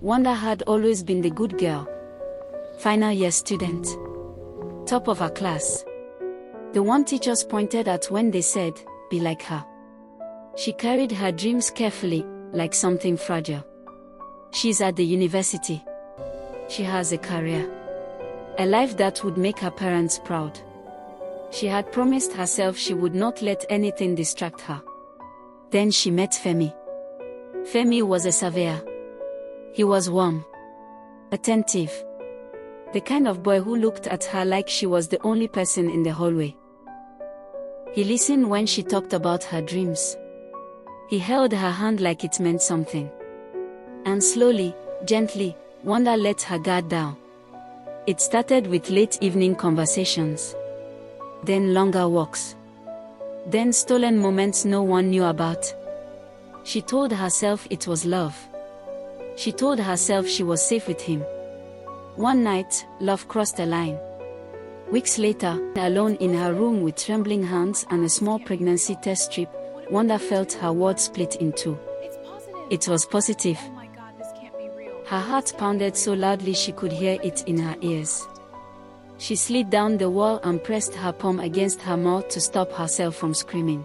Wanda had always been the good girl. Final year student. Top of her class. The one teachers pointed at when they said, "Be like her." She carried her dreams carefully, like something fragile. She's at the university. She has a career. A life that would make her parents proud. She had promised herself she would not let anything distract her. Then she met Femi. Femi was a surveyor. He was warm. Attentive. The kind of boy who looked at her like she was the only person in the hallway. He listened when she talked about her dreams. He held her hand like it meant something. And slowly, gently, Wanda let her guard down. It started with late evening conversations. Then longer walks. Then stolen moments no one knew about. She told herself it was love. She told herself she was safe with him. One night, love crossed a line. Weeks later, alone in her room with trembling hands and a small pregnancy test strip, Wanda felt her world split in two. It was positive. Her heart pounded so loudly she could hear it in her ears. She slid down the wall and pressed her palm against her mouth to stop herself from screaming.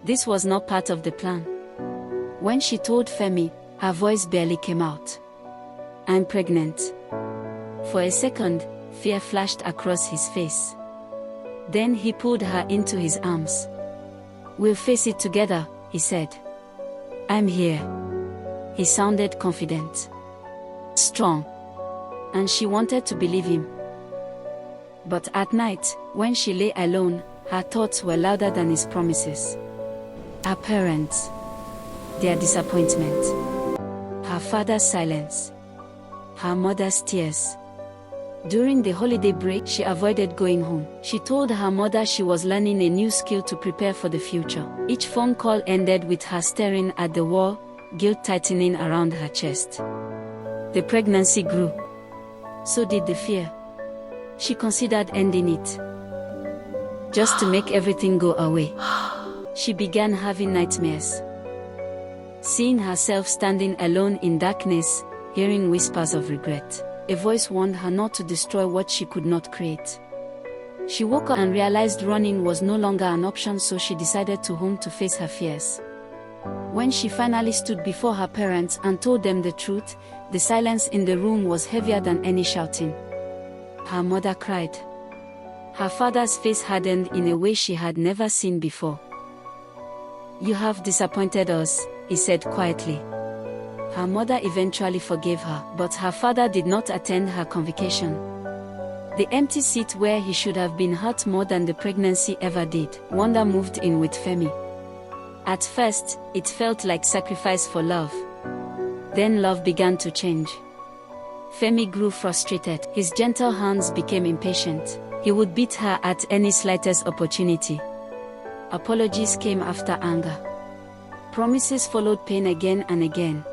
This was not part of the plan. When she told Femi, her voice barely came out. "I'm pregnant." For a second, fear flashed across his face. Then he pulled her into his arms. "We'll face it together," he said. "I'm here." He sounded confident. Strong. And she wanted to believe him. But at night, when she lay alone, her thoughts were louder than his promises. Her parents. Their disappointment. Her father's silence. Her mother's tears. During the holiday break, she avoided going home. She told her mother she was learning a new skill to prepare for the future. Each phone call ended with her staring at the wall, guilt tightening around her chest. The pregnancy grew. So did the fear. She considered ending it. Just to make everything go away. She began having nightmares. Seeing herself standing alone in darkness, hearing whispers of regret. A voice warned her not to destroy what she could not create. She woke up and realized running was no longer an option, so she decided to home to face her fears. When she finally stood before her parents and told them the truth, the silence in the room was heavier than any shouting. Her mother cried. Her father's face hardened in a way she had never seen before. "You have disappointed us," he said quietly. Her mother eventually forgave her, but her father did not attend her convocation. The empty seat where he should have been hurt more than the pregnancy ever did. Wanda moved in with Femi. At first, it felt like sacrifice for love. Then love began to change. Femi grew frustrated. His gentle hands became impatient. He would beat her at any slightest opportunity. Apologies came after anger. Promises followed pain again and again.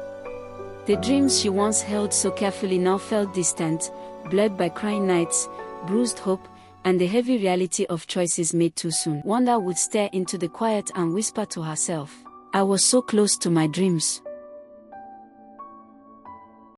The dreams she once held so carefully now felt distant, blurred by crying nights, bruised hope, and the heavy reality of choices made too soon. Wanda would stare into the quiet and whisper to herself, "I was so close to my dreams."